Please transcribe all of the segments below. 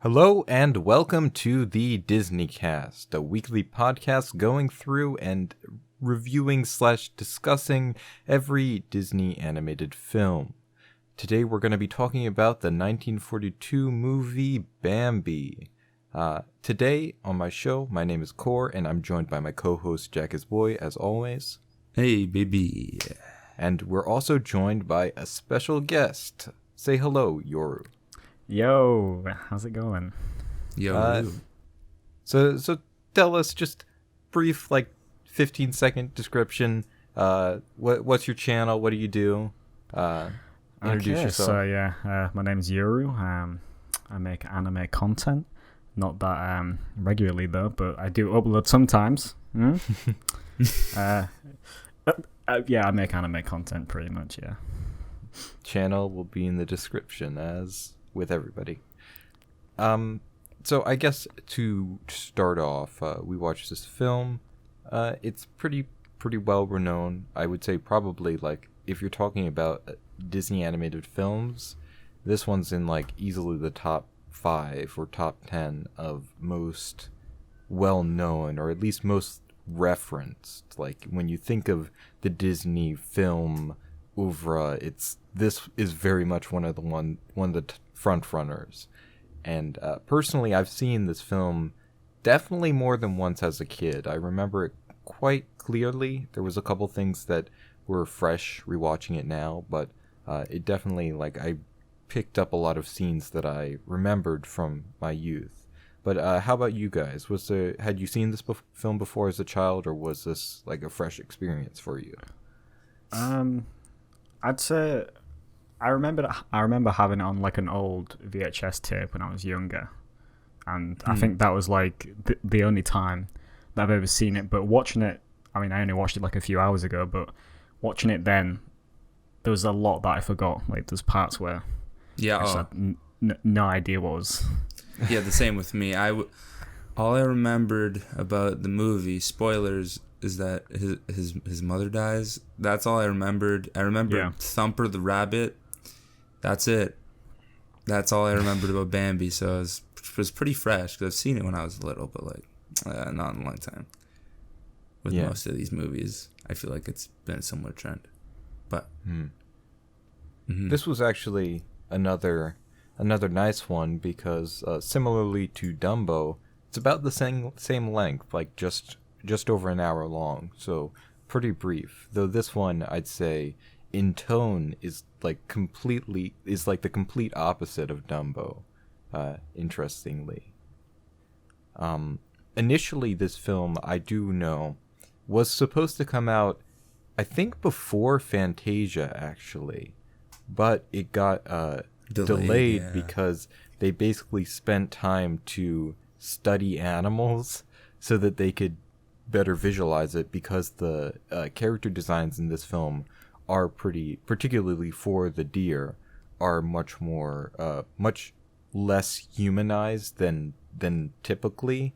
Hello and welcome to the DISNEYCAST, a weekly podcast going through and reviewing / discussing every Disney animated film. Today we're going to be talking about the 1942 movie Bambi. Today on my show, my name is Core and I'm joined by my co-host Jack is Boy as always. Hey baby. And we're also joined by a special guest. Say hello, Yoruu. Yo, how's it going? Yo. So tell us just brief 15-second description. What's your channel? What do you do? Introduce yourself. So my name is Yoruu. I make anime content, not that regularly though, but I do upload sometimes. I make anime content pretty much. Yeah. Channel will be in the description as with everybody. So I guess to start off, we watched this film. It's pretty well renowned. I would say probably if you're talking about Disney animated films, this one's in easily the top 5 or top 10 of most well known, or at least most referenced. When you think of the Disney film oeuvre, this is very much one of the front runners. And personally, I've seen this film definitely more than once as a kid. I remember it quite clearly. There was a couple things that were fresh rewatching it now, but it definitely I picked up a lot of scenes that I remembered from my youth. But how about you guys? Had you seen this film before as a child, or was this a fresh experience for you? I'd say I remember having it on an old VHS tape when I was younger, and I think that was the only time that I've ever seen it. But watching it, I mean, I only watched it a few hours ago, but watching it then, there was a lot that I forgot. There's parts where I just had no idea what was. Yeah, the same with me. All I remembered about the movie, spoilers, is that his mother dies. That's all I remembered. I remember Thumper the rabbit. That's it. That's all I remembered about Bambi. So it was pretty fresh because I've seen it when I was little, but not in a long time. With most of these movies, I feel like it's been a similar trend. But This was actually another nice one because similarly to Dumbo, it's about the same length, just over an hour long. So pretty brief. Though this one, I'd say, in tone is the complete opposite of Dumbo, interestingly. Initially this film, I do know, was supposed to come out I think before Fantasia actually, but it got delayed because they basically spent time to study animals so that they could better visualize it, because the character designs in this film are particularly for the deer, are much less humanized than typically,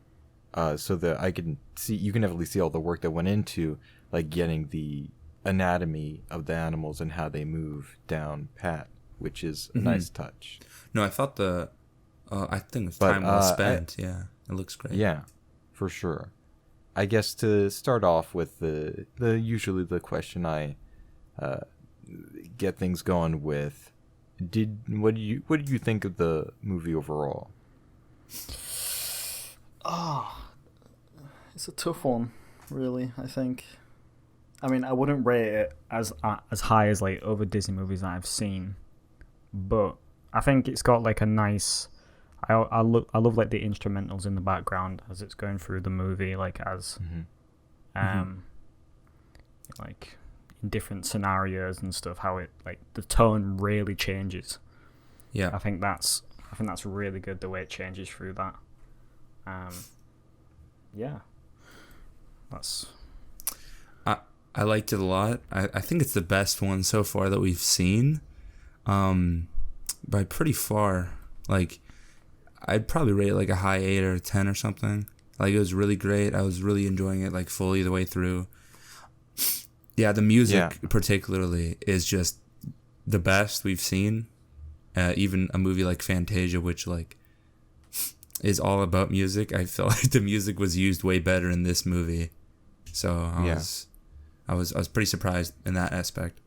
so that you can definitely see all the work that went into getting the anatomy of the animals and how they move down pat, which is a nice touch. No, I thought I think it's time well spent. It looks great. Yeah, for sure. I guess to start off with usually the question I get things going with, what did you think of the movie overall? It's a tough one, really. I think. I mean, I wouldn't rate it as high as other Disney movies that I've seen, but I think it's got a nice. I love the instrumentals in the background as it's going through the movie, in different scenarios and stuff. How it the tone really changes. Yeah, I think that's really good, the way it changes through that. That's. I liked it a lot. I think it's the best one so far that we've seen, by pretty far. I'd probably rate it a high 8 or a 10 or something. It was really great. I was really enjoying it fully the way through. Yeah, the music particularly is just the best we've seen. Even a movie like Fantasia, which is all about music. I felt like the music was used way better in this movie, so I was pretty surprised in that aspect.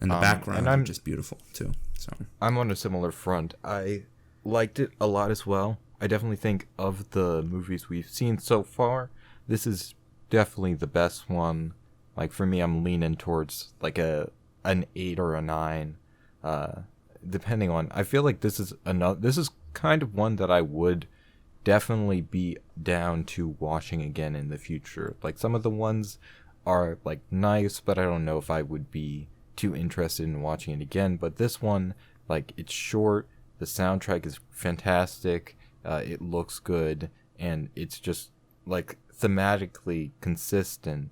And the backgrounds are just beautiful too. So I'm on a similar front. I liked it a lot as well. I definitely think of the movies we've seen so far, this is definitely the best one. Like for me, I'm leaning towards like an 8 or a 9, depending on. I feel like this is kind of one that I would definitely be down to watching again in the future. Like some of the ones are like nice, but I don't know if I would be too interested in watching it again. But this one, like, it's short, the soundtrack is fantastic, it looks good, and it's just like thematically consistent.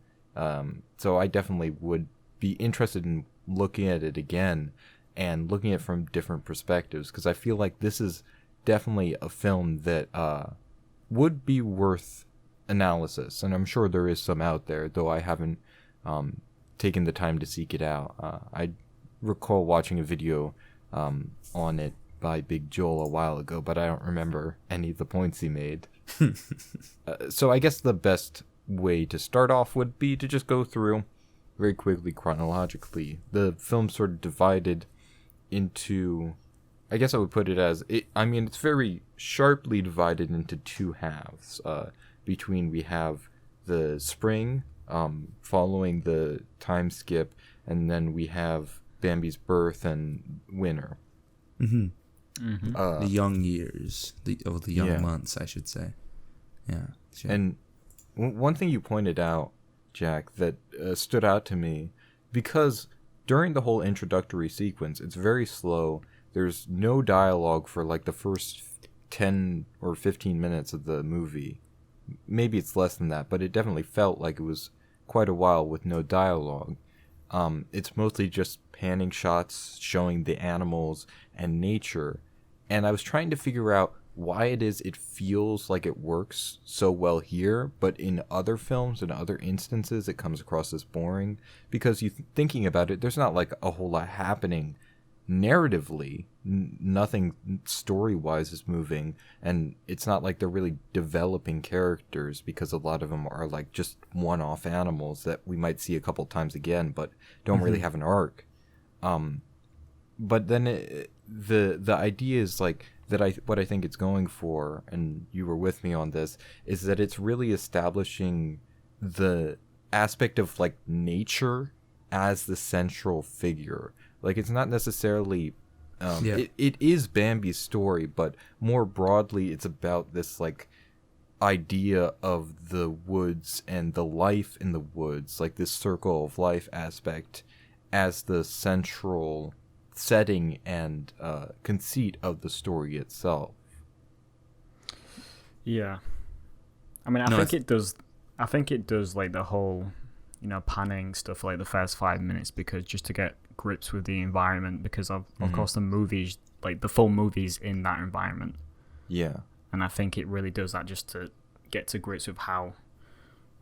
So I definitely would be interested in looking at it again and looking at it from different perspectives, because I feel like this is definitely a film that would be worth analysis, and I'm sure there is some out there, though I haven't taken the time to seek it out. I recall watching a video on it by Big Joel a while ago, but I don't remember any of the points he made. So I guess the best way to start off would be to just go through very quickly chronologically. The film sort of divided into, I guess I would put it as, it's very sharply divided into two halves. Between we have the spring, following the time skip, and then we have Bambi's birth and winter. Mm-hmm. Mm-hmm. The young years, the young months, I should say. Yeah. Sure. And one thing you pointed out, Jack, that stood out to me, because during the whole introductory sequence, it's very slow. There's no dialogue for like the first 10 or 15 minutes of the movie. Maybe it's less than that, but it definitely felt like it was quite a while with no dialogue. It's mostly just panning shots showing the animals and nature. And I was trying to figure out why it feels like it works so well here, but in other films and other instances it comes across as boring, because thinking about it, there's not like a whole lot happening narratively. Nothing story-wise is moving, and it's not like they're really developing characters, because a lot of them are like just one-off animals that we might see a couple times again but don't really have an arc. But then the idea is like that what I think it's going for, and you were with me on this, is that it's really establishing the aspect of like nature as the central figure. Like it's not necessarily it is Bambi's story, but more broadly it's about this like idea of the woods and the life in the woods, like this circle of life aspect as the central setting and conceit of the story itself. Yeah, I mean, I think it does like the whole, panning stuff like the first 5 minutes, because just to get grips with the environment, because of course the movies, like the full movie's in that environment. Yeah, and I think it really does that just to get to grips with how,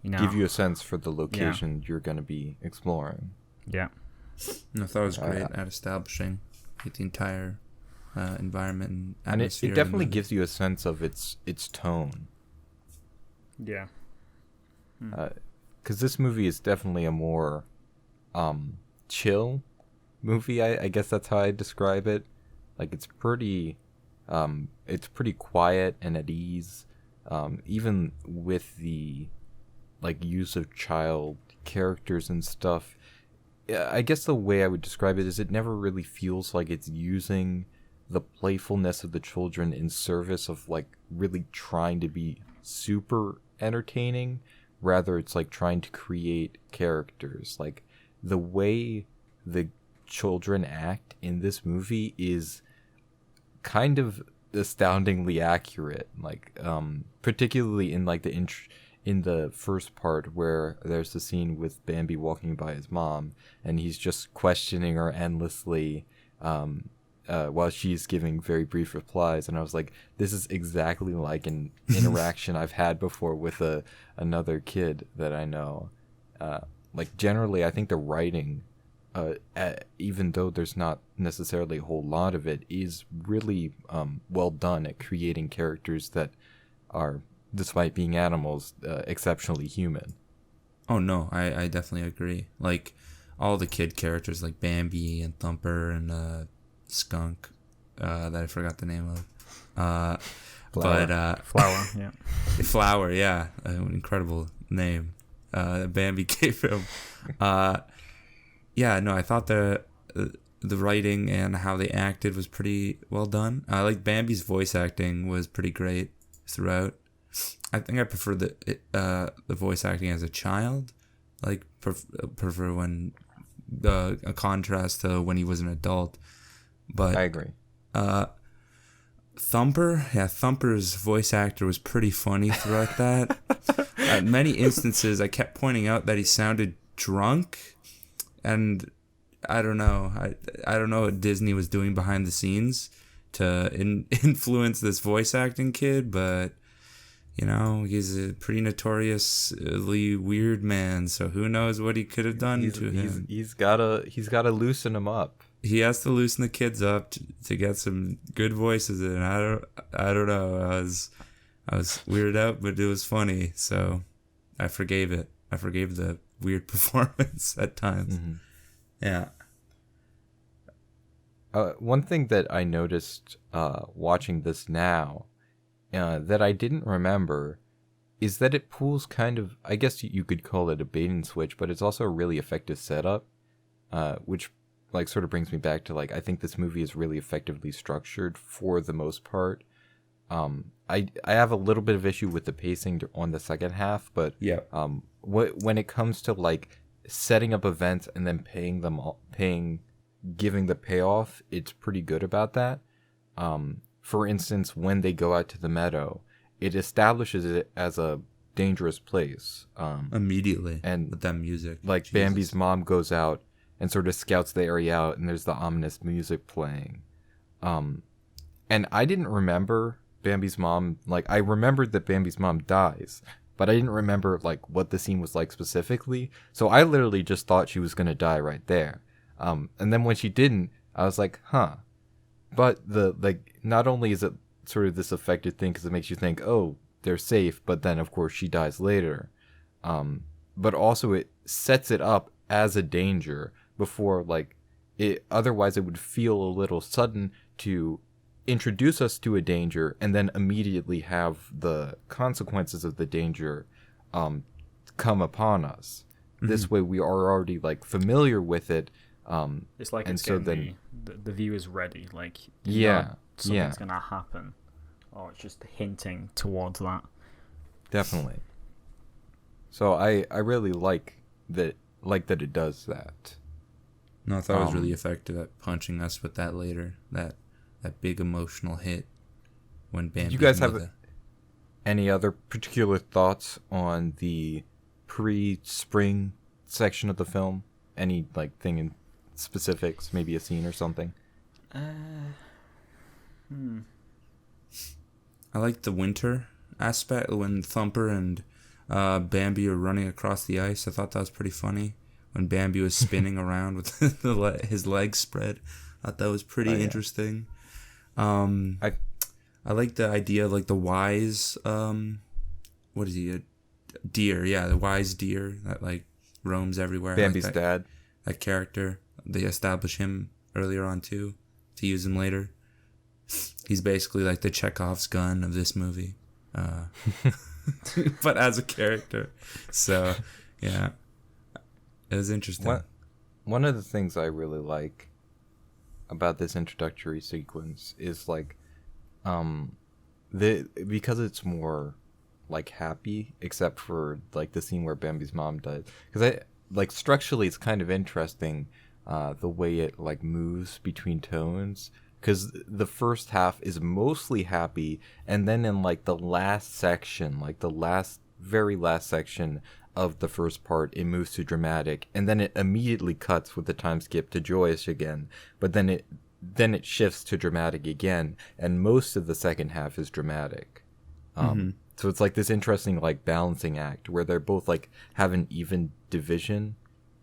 give you a sense for the location you're going to be exploring. Yeah. I thought it was great at establishing the entire environment and atmosphere. And it definitely gives you a sense of its tone. Yeah. Because this movie is definitely a more chill movie. I guess that's how I describe it. Like it's pretty quiet and at ease. Even with the like use of child characters and stuff. I guess the way I would describe it is it never really feels like it's using the playfulness of the children in service of like really trying to be super entertaining. Rather, it's like trying to create characters. Like the way the children act in this movie is kind of astoundingly accurate. Like, particularly in like in the first part where there's the scene with Bambi walking by his mom and he's just questioning her endlessly while she's giving very brief replies, and I was like, this is exactly like an interaction I've had before with another kid that I know. Like generally I think the writing even though there's not necessarily a whole lot of it, is really well done at creating characters that are, despite being animals, exceptionally human. Oh no, I definitely agree. Like all the kid characters like Bambi and Thumper and Skunk, that I forgot the name of. Flower, yeah. Flower, yeah. An incredible name. Bambi gave him. Yeah, no, I thought the writing and how they acted was pretty well done. I like Bambi's voice acting was pretty great throughout. I think I prefer the voice acting as a child. Like prefer when a contrast to when he was an adult. But I agree. Thumper's voice actor was pretty funny throughout that. At many instances, I kept pointing out that he sounded drunk, and I don't know. I don't know what Disney was doing behind the scenes to influence this voice acting kid, but you know, he's a pretty notoriously weird man, so who knows what he could have done to him. He's gotta loosen him up. He has to loosen the kids up to get some good voices in. I don't know. I was weirded out, but it was funny, so I forgave it. I forgave the weird performance at times. Mm-hmm. Yeah. One thing that I noticed watching this now that I didn't remember is that it pulls kind of, I guess you could call it a bait and switch, but it's also a really effective setup, which like sort of brings me back to like, I think this movie is really effectively structured for the most part. I have a little bit of issue with the pacing on the second half, but yeah. When it comes to like setting up events and then giving the payoff, it's pretty good about that. For instance, when they go out to the meadow, it establishes it as a dangerous place. Immediately. And with that music. Like Jesus. Bambi's mom goes out and sort of scouts the area out, and there's the ominous music playing. And I didn't remember Bambi's mom, like I remembered that Bambi's mom dies, but I didn't remember like what the scene was like specifically. So I literally just thought she was gonna die right there. And then when she didn't, I was like, huh. But not only is it sort of this affected thing because it makes you think, oh, they're safe, but then of course she dies later. But also it sets it up as a danger before like it. Otherwise, it would feel a little sudden to introduce us to a danger and then immediately have the consequences of the danger come upon us. Mm-hmm. This way, we are already like familiar with it. It's like and it's so getting the viewer's ready. Like something's gonna happen, or it's just hinting towards that. Definitely. So I really like that it does that. No, I thought it was really effective at punching us with that later. That big emotional hit when Bambi. Do you guys have any other particular thoughts on the pre-spring section of the film? Any like thing in specifics, maybe a scene or something? I like the winter aspect when Thumper and Bambi are running across the ice. I thought that was pretty funny when Bambi was spinning around with his legs spread. I thought that was pretty interesting. I like the idea of like the wise what is he, a deer? Yeah, the wise deer that like roams everywhere. Bambi's like dad. That character, they establish him earlier on too, to use him later. He's basically like the Chekhov's gun of this movie, but as a character. So yeah, it was interesting. One of the things I really like about this introductory sequence is like because it's more like happy, except for like the scene where Bambi's mom dies, because structurally it's kind of interesting the way it like moves between tones, because the first half is mostly happy, and then in like the last section, like the very last section of the first part, it moves to dramatic, and then it immediately cuts with the time skip to joyous again, but then it shifts to dramatic again, and most of the second half is dramatic. So it's like this interesting like balancing act where they're both like have an even division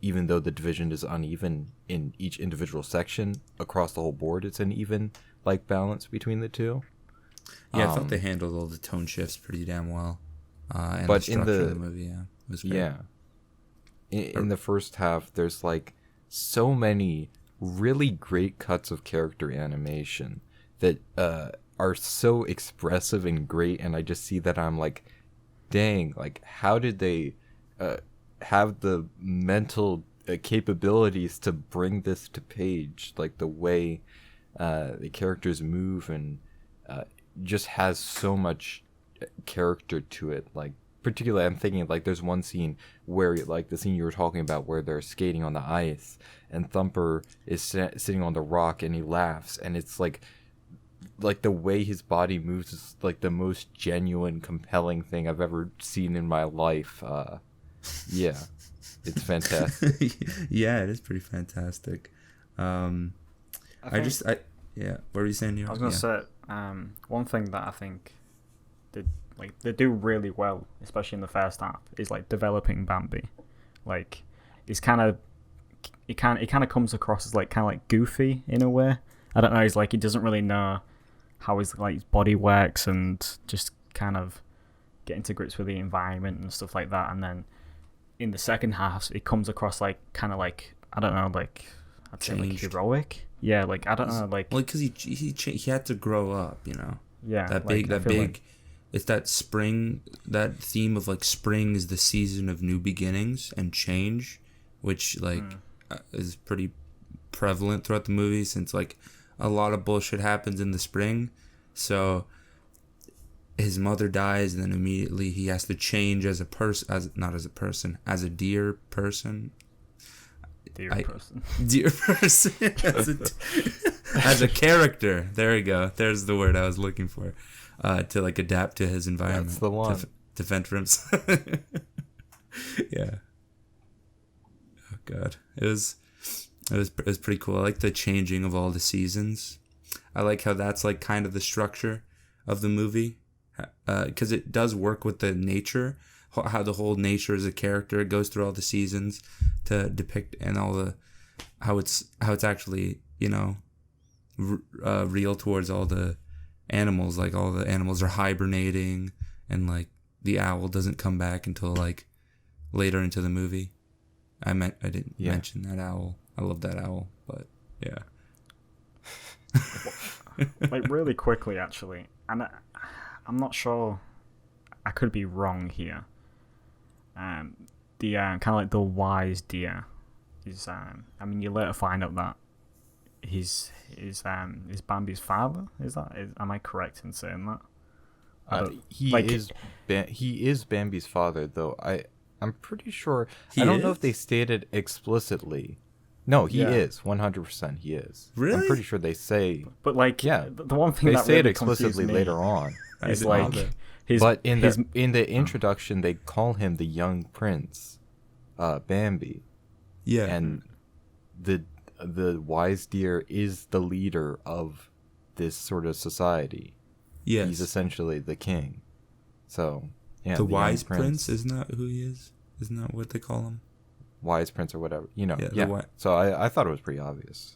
even though the division is uneven in each individual section, across the whole board, it's an even like balance between the two. Yeah, I thought they handled all the tone shifts pretty damn well. And but the structure of the movie, it was great. Yeah. In the first half, there's like so many really great cuts of character animation that are so expressive and great, and I just see that I'm like, dang, like how did they have the mental capabilities to bring this to page? Like the way the characters move and just has so much character to it. Like particularly I'm thinking like there's one scene where like the scene you were talking about where they're skating on the ice and Thumper is sitting on the rock and he laughs, and it's like the way his body moves is like the most genuine, compelling thing I've ever seen in my life. Yeah, it's fantastic. Yeah, it is pretty fantastic. Yeah, what were you saying here? I was gonna say one thing that I think they do really well, especially in the first half, is like developing Bambi. Like he kind of comes across as like kind of like goofy in a way. I don't know. He's like he doesn't really know how his body works and just kind of getting to grips with the environment and stuff like that. And then in the second half, it comes across like kind of like I don't know, like I'd say like heroic. Yeah, like I don't know, like well, because he had to grow up, you know. Yeah, that big. Like, it's that spring, that theme of like spring is the season of new beginnings and change, which like is pretty prevalent throughout the movie since like a lot of bullshit happens in the spring. So his mother dies and then immediately he has to change as a person, as a deer person. As a character. There we go. There's the word I was looking for. To like adapt to his environment. That's the one. To fend for himself. Yeah. Oh god, it was pretty cool. I like the changing of all the seasons. I like how that's like kind of the structure of the movie, because it does work with the nature, how the whole nature as a character goes through all the seasons to depict and all the how it's actually, you know, real towards all the animals. Like all the animals are hibernating and like the owl doesn't come back until like later into the movie. I didn't mention that owl. I love that owl, but yeah. Like really quickly actually, and I'm not sure, I could be wrong here. The kind of like the wise deer is I mean you later find out that he's Bambi's father. Am I correct in saying that? He is Bambi's father, though. I'm pretty sure. I don't know if they stated explicitly. No, he is 100%. He is. Really? I'm pretty sure they say. But like, yeah, the one thing they that say really it explicitly later on. is like, but in the introduction, they call him the young prince, Bambi. Yeah, and the wise deer is the leader of this sort of society. Yes. He's essentially the king. So, yeah. The wise prince, isn't that who he is? Isn't that what they call him? Wise prince or whatever. You know, yeah. So I thought it was pretty obvious.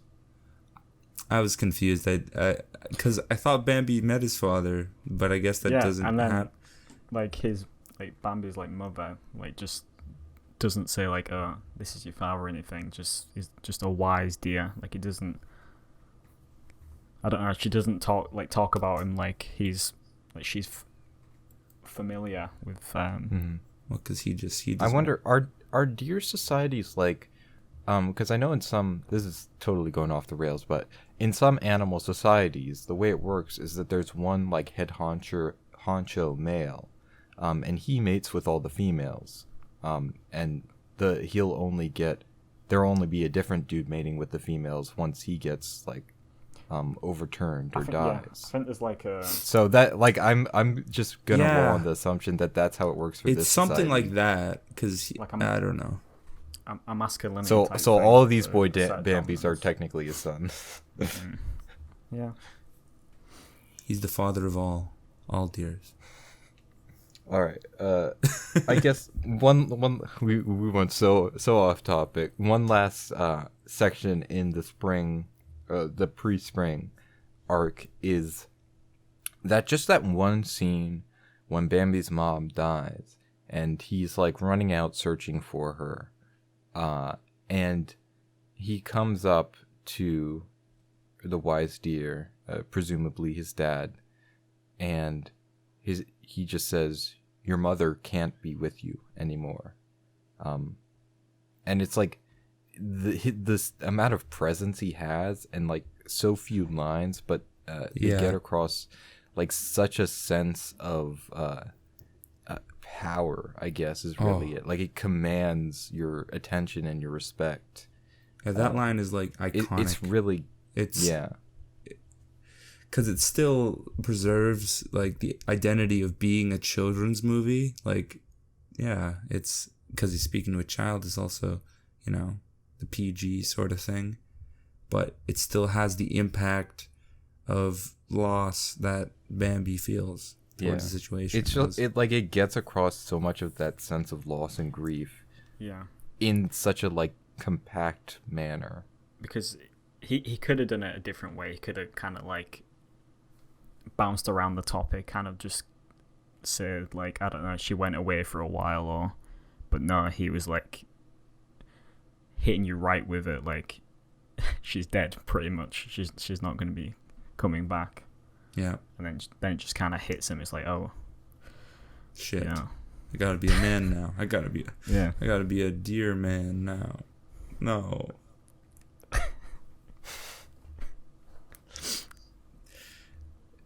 I was confused. Because I thought Bambi met his father, but I guess that doesn't happen. Like Bambi's like mother, like just doesn't say like, oh, this is your father or anything. He's just a wise deer. Like he doesn't. I don't know. She doesn't talk about him like he's like she's familiar with. Well, because he I wonder, are deer societies like, because I know in some, this is totally going off the rails, but in some animal societies, the way it works is that there's one like head honcho male, and he mates with all the females, and there'll only be a different dude mating with the females once he gets like overturned or dies. Yeah, I think there's like a. So that like I'm just gonna roll on the assumption that that's how it works for this. It's something society. like that because I don't know. A masculinity. So all of these boy Bambis are technically his son. Yeah. He's the father of all deers. All right. I guess one we went so off topic. One last section in the spring, the pre-spring arc is that just that one scene when Bambi's mom dies and he's like running out searching for her, and he comes up to the wise deer, presumably his dad, and he just says, "Your mother can't be with you anymore," and it's like this amount of presence he has, and like so few lines, but they get across like such a sense of power, I guess, is really it. Like it commands your attention and your respect. Yeah, that line is like iconic. It's really, because it still preserves like the identity of being a children's movie. Like, yeah, it's because he's speaking to a child is also, the PG sort of thing, but it still has the impact of loss that Bambi feels towards the situation. It's just it gets across so much of that sense of loss and grief. Yeah. In such a like compact manner. Because he could have done it a different way. He could have kind of like bounced around the topic, kind of just said like, I don't know, she went away for a while, but no, he was like hitting you right with it, like she's dead pretty much. She's not going to be coming back. Yeah. And then it just kind of hits him. It's like, oh shit. I gotta be a man now. I gotta be a deer man now. No.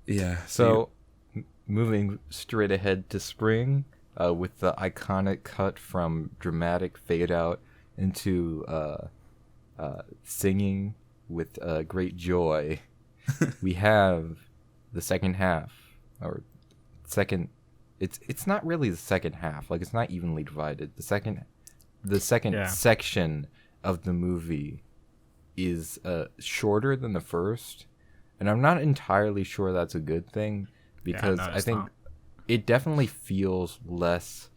Yeah. So, moving straight ahead to spring, with the iconic cut from dramatic fade out into singing with great joy, we have the second half, or second. It's not really the second half. Like, it's not evenly divided. The second section of the movie is shorter than the first, and I'm not entirely sure that's a good thing, because I think it definitely feels less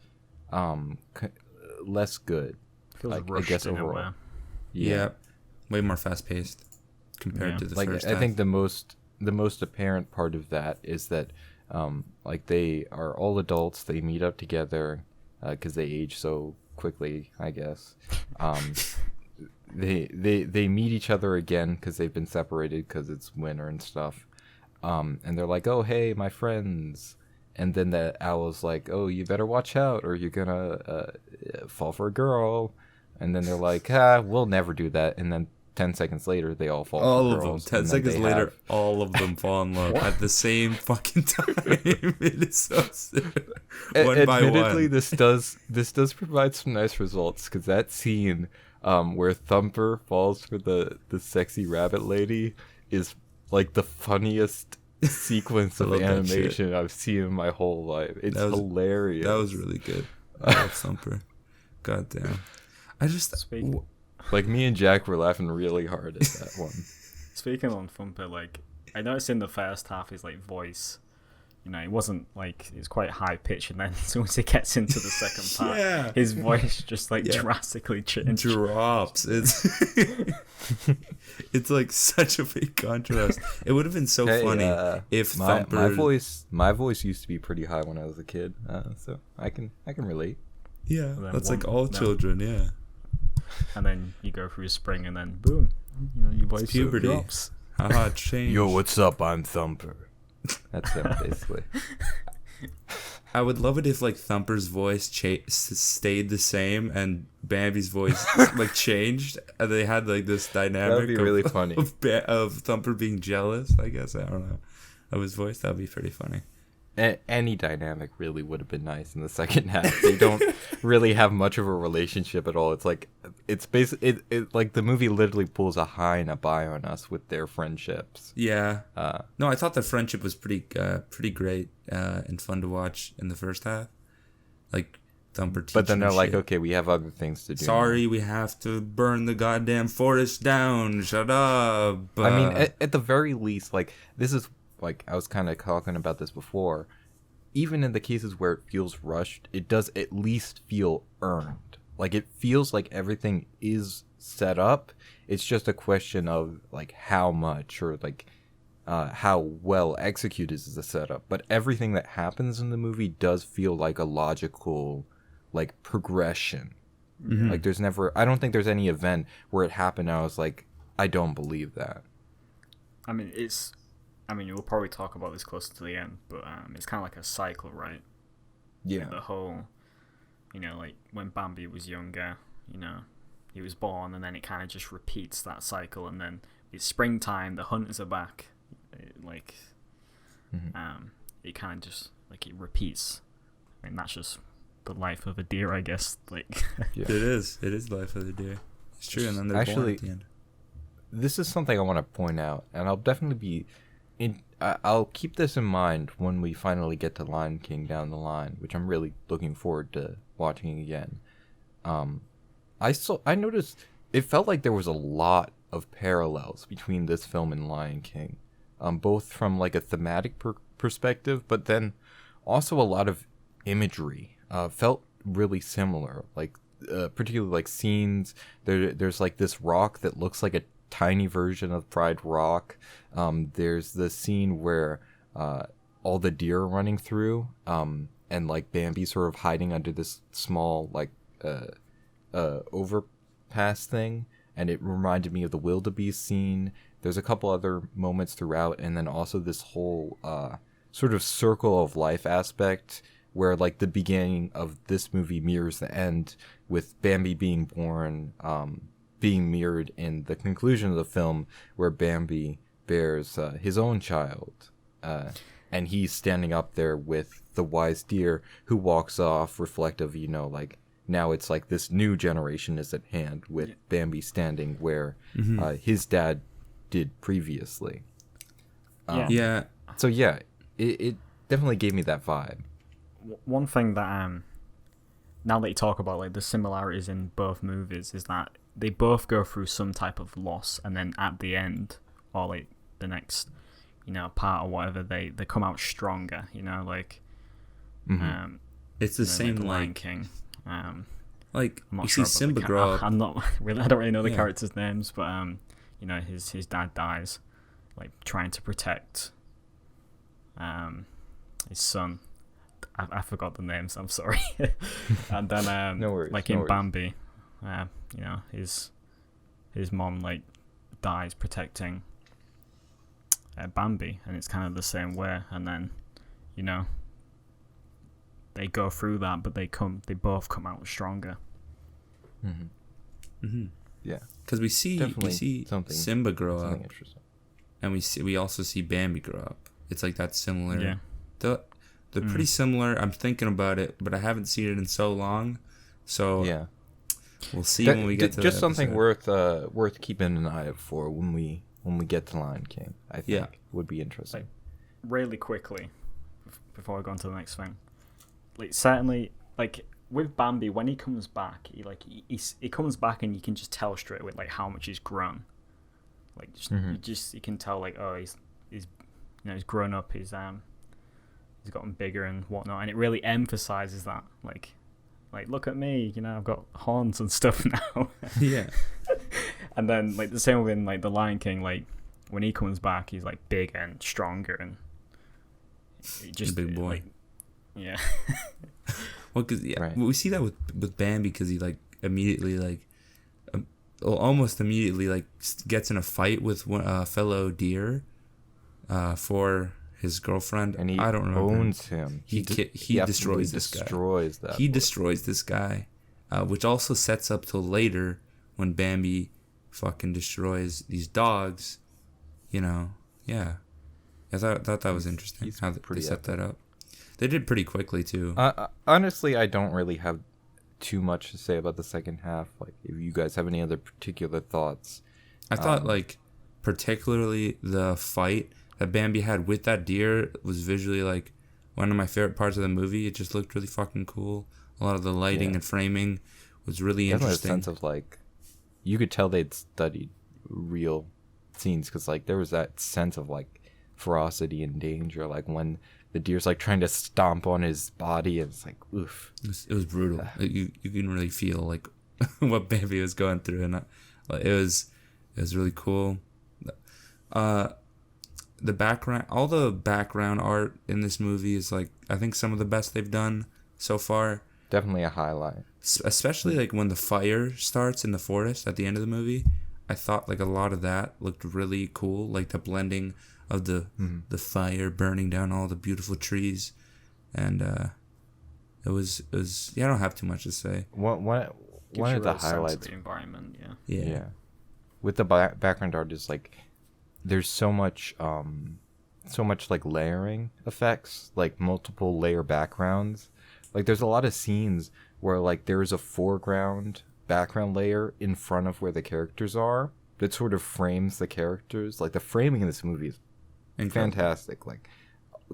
less good. Feels like, rushed, I guess, in overall. a way. Yeah, way more fast paced compared to the first half. I think the most apparent part of that is that like they are all adults. They meet up together because they age so quickly, I guess. They meet each other again because they've been separated because it's winter and stuff. And they're like, "Oh, hey, my friends." And then the owl's like, "Oh, you better watch out or you're gonna fall for a girl." And then they're like, "We'll never do that." And then 10 seconds later, they all fall for girls. 10 seconds later, all of them fall in love at the same fucking time. It is so sick. One by one. Admittedly, this does provide some nice results, because that scene where Thumper falls for the sexy rabbit lady is like the funniest sequence of animation I've seen in my whole life. It's hilarious. That was really good. I love Thumper. God damn. Like, me and Jack were laughing really hard at that one. Speaking on Thumper, like, I noticed in the first half his like voice, it wasn't like, it was quite high pitched, and then as soon as he gets into the second part, his voice just like drastically changes. Drops. It's like such a big contrast. It would have been so funny if Thumper... my voice used to be pretty high when I was a kid, so I can relate. Yeah, that's like all children. Yeah. And then you go through spring, and then boom, your voice puberty drops. Haha, change. Yo, what's up? I'm Thumper. That's him, basically. I would love it if like Thumper's voice stayed the same and Bambi's voice like changed, and they had like this dynamic. That'd be really funny. Of Thumper being jealous, I guess. I don't know, of his voice. That'd be pretty funny. Any dynamic really would have been nice in the second half. They don't really have much of a relationship at all. It's like, it's basically like the movie literally pulls a high and a buy on us with their friendships. Yeah. No, I thought the friendship was pretty great and fun to watch in the first half. Like Thumper teaching. But then they're like, shit. Okay, we have other things to do. Sorry, we have to burn the goddamn forest down. Shut up. I mean, at the very least, like, this is. Like, I was kind of talking about this before. even in the cases where it feels rushed, it does at least feel earned. Like, it feels like everything is set up. It's just a question of, like, how much or, like, how well executed is the setup. But everything that happens in the movie does feel like a logical, like, progression. Mm-hmm. Like, there's never... I don't think there's any event where it happened and I was like, I don't believe that. I mean, we'll probably talk about this closer to the end, but it's kind of like a cycle, right? Yeah. The whole, like when Bambi was younger, he was born, and then it kind of just repeats that cycle, and then it's springtime, the hunters are back, it kind of just, like, it repeats. I mean, that's just the life of a deer, I guess. Like, yeah. It is life of the deer. It's true, and then they're born at the end. This is something I want to point out, and I'll definitely be I'll keep this in mind when we finally get to Lion King down the line, which I'm really looking forward to watching again. I noticed it felt like there was a lot of parallels between this film and Lion King, both from, like, a thematic perspective, but then also a lot of imagery felt really similar, like particularly, like, scenes. There's like this rock that looks like a tiny version of Pride Rock. There's the scene where all the deer are running through, and, like, Bambi sort of hiding under this small, like, overpass thing, and it reminded me of the wildebeest scene. There's a couple other moments throughout, and then also this whole sort of circle of life aspect where, like, the beginning of this movie mirrors the end, with Bambi being born, being mirrored in the conclusion of the film, where Bambi bears his own child, and he's standing up there with the wise deer who walks off, reflective, like, now it's like this new generation is at hand, with Bambi standing where his dad did previously. So yeah, it definitely gave me that vibe. One thing that now that you talk about, like, the similarities in both movies is that they both go through some type of loss, and then at the end, or, like, the next, part or whatever, they come out stronger. It's the same, like Lion like King. Like, I'm not you sure see Simba grow up. I don't really know the characters' names, but his dad dies, like, trying to protect his son. I forgot the names. I'm sorry. And then no worries, like, in Bambi, his mom, like, dies protecting Bambi, and it's kind of the same way. And then they go through that, but they both come out stronger. Yeah, because we see Simba grow up, and we also see Bambi grow up. It's like that similar. Yeah, they're pretty similar. I'm thinking about it, but I haven't seen it in so long. So yeah, we'll see when we get to just that something episode. worth keeping an eye out for when we get to Lion King. I think would be interesting. Like, really quickly, before I go on to the next thing, like, certainly, like, with Bambi, when he comes back, he comes back, and you can just tell straight away, like, how much he's grown. Like, you can tell, like, oh, he's he's grown up, he's gotten bigger and whatnot, and it really emphasizes that, like, look at me, I've got horns and stuff now. Yeah. And then, like, the same with, like, the Lion King, like, when he comes back, he's, like, bigger and stronger, and just big boy. Like, yeah. Well, because we see that with Bambi, because he, like, immediately, like, almost immediately, like, gets in a fight with a fellow deer for his girlfriend, and I don't remember. Owns him. He destroys this guy. Destroys this guy, which also sets up till later when Bambi fucking destroys these dogs. Yeah. I thought that was interesting how they set that up. They did pretty quickly too. Honestly, I don't really have too much to say about the second half. Like, if you guys have any other particular thoughts. I thought, like, particularly the fight that Bambi had with that deer was visually, like, one of my favorite parts of the movie. It just looked really fucking cool. A lot of the lighting and framing was really interesting. A sense of, like, you could tell they'd studied real scenes, because, like, there was that sense of, like, ferocity and danger. Like, when the deer's like trying to stomp on his body, and it's like, oof. It was brutal. You can really feel like what Bambi was going through, and it was really cool. The background, all the background art in this movie is like, I think some of the best they've done so far. Definitely a highlight. Especially like when the fire starts in the forest at the end of the movie. I thought like a lot of that looked really cool, like the blending of the fire burning down all the beautiful trees, and it was yeah. I don't have too much to say. One of the highlights of the environment, yeah. With the background art is like, there's so much like layering effects, like multiple layer backgrounds. Like there's a lot of scenes where like there is a foreground background layer in front of where the characters are that sort of frames the characters. Like the framing in this movie is fantastic. Like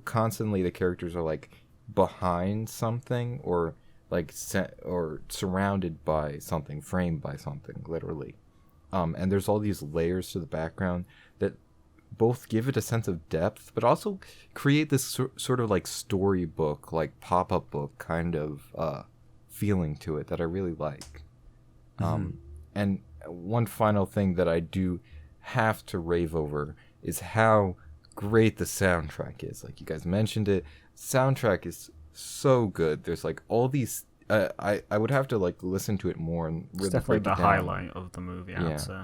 constantly the characters are like behind something or like or surrounded by something, framed by something, literally. And there's all these layers to the background that both give it a sense of depth, but also create this sort of like storybook, like pop-up book kind of feeling to it that I really like. And one final thing that I do have to rave over is how great the soundtrack is. Like you guys mentioned it, soundtrack is so good. There's like all these. I would have to like listen to it more and really it's definitely break the it down. highlight of the movie. I'd say.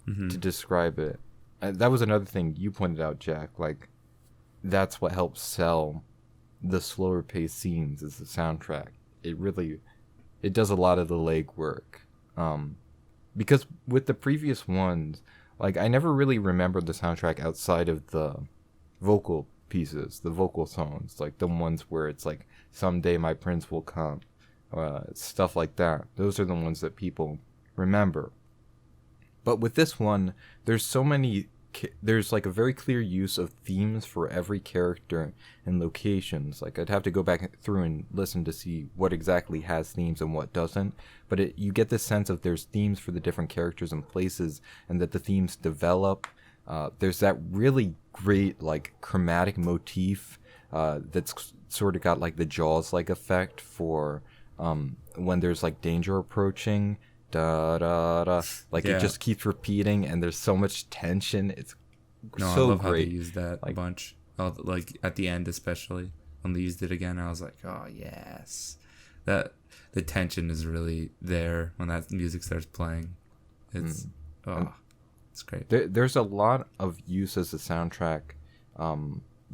To describe it. That was another thing you pointed out, Jack. Like that's what helps sell the slower paced scenes is the soundtrack. It does a lot of the legwork. Because with the previous ones, like I never really remembered the soundtrack outside of the vocal pieces, the vocal songs, like the ones where it's like "Someday My Prince Will Come," stuff like that. Those are the ones that people remember. But with this one, there's like a very clear use of themes for every character and locations. Like I'd have to go back through and listen to see what exactly has themes and what doesn't. But you get this sense of there's themes for the different characters and places, and that the themes develop. There's that really great like chromatic motif that's sort of got like the Jaws-like effect for when there's like danger approaching. Da da da, like it just keeps repeating, and there's so much tension. It's so I love great. How they use that a bunch. Like at the end, especially when they used it again, I was like, oh yes, that the tension is really there when that music starts playing. It's it's great. There's a lot of use as a soundtrack,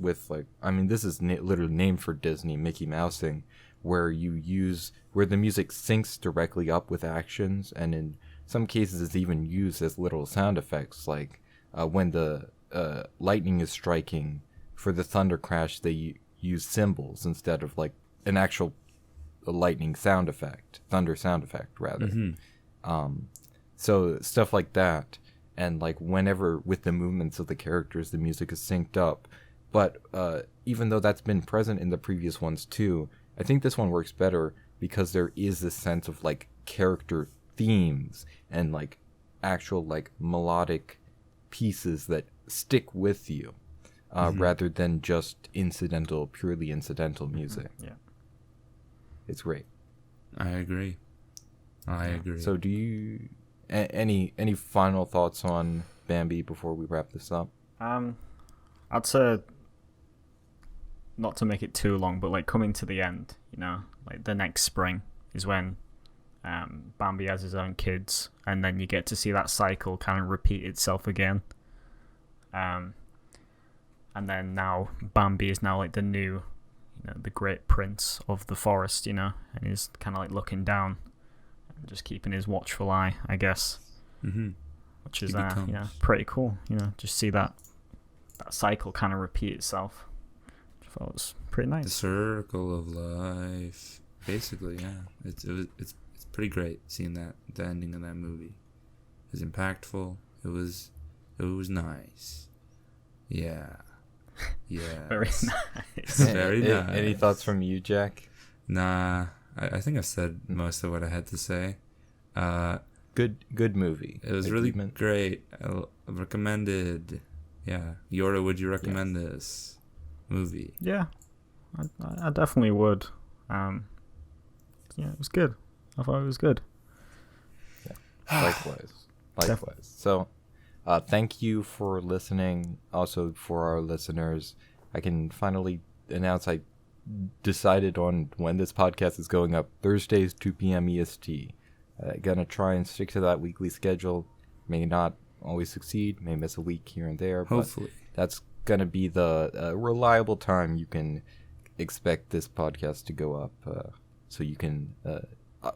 with like, I mean, this is literally named for Disney, Mickey Mousing, where the music syncs directly up with actions, and in some cases it's even used as little sound effects, like when the lightning is striking for the thunder crash, they use cymbals instead of like an actual lightning sound effect, thunder sound effect rather. So stuff like that, and like whenever with the movements of the characters the music is synced up. But even though that's been present in the previous ones too, I think this one works better because there is this sense of like character themes and like actual like melodic pieces that stick with you, rather than just purely incidental music. Yeah, it's great. I agree. So do you any final thoughts on Bambi before we wrap this up? I'd say, not to make it too long, but like coming to the end, like the next spring is when Bambi has his own kids, and then you get to see that cycle kind of repeat itself again. And then now Bambi is now like the new, the great prince of the forest, and he's kind of like looking down and just keeping his watchful eye, I guess. Which is pretty cool. Just see that cycle kind of repeat itself. I thought it was pretty nice. The circle of life, basically. Yeah, it's pretty great seeing that, the ending of that movie. It was impactful. It was nice. Yeah. Very nice. Very nice. Any thoughts from you, Jack? Nah, I think I've said most of what I had to say. Good movie. It was really great. I recommended. Yeah, Yoruu, would you recommend this movie? Yeah, I definitely would. Yeah, it was good. I thought it was good. Yeah. Likewise. So, thank you for listening. Also, for our listeners, I can finally announce I decided on when this podcast is going up. Thursdays, 2 p.m. EST. Gonna try and stick to that weekly schedule. May not always succeed. May miss a week here and there. Hopefully. But that's gonna be the reliable time you can expect this podcast to go up, so you can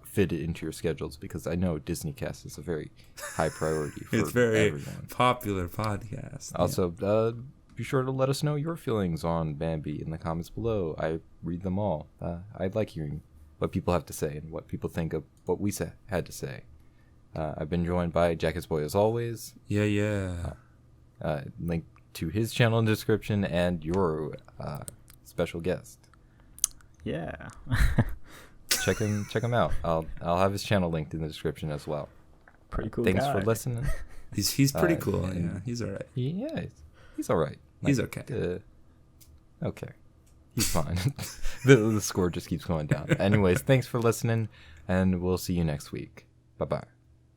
fit it into your schedules, because I know DisneyCast is a very high priority for It's very everyone. popular podcast. Also, be sure to let us know your feelings on Bambi in the comments below. I read them all. I like hearing what people have to say and what people think of what we had to say. I've been joined by Jacket's Boy as always. Yeah. Link to his channel in the description, and Yoruu, special guest. Yeah. Check him out. I'll have his channel linked in the description as well. Pretty cool Thanks guy. for listening. He's pretty cool. Yeah, he's all right. Yeah, he's all right. He's okay. Okay. He's fine. The score just keeps going down. Anyways, thanks for listening, and we'll see you next week. Bye-bye.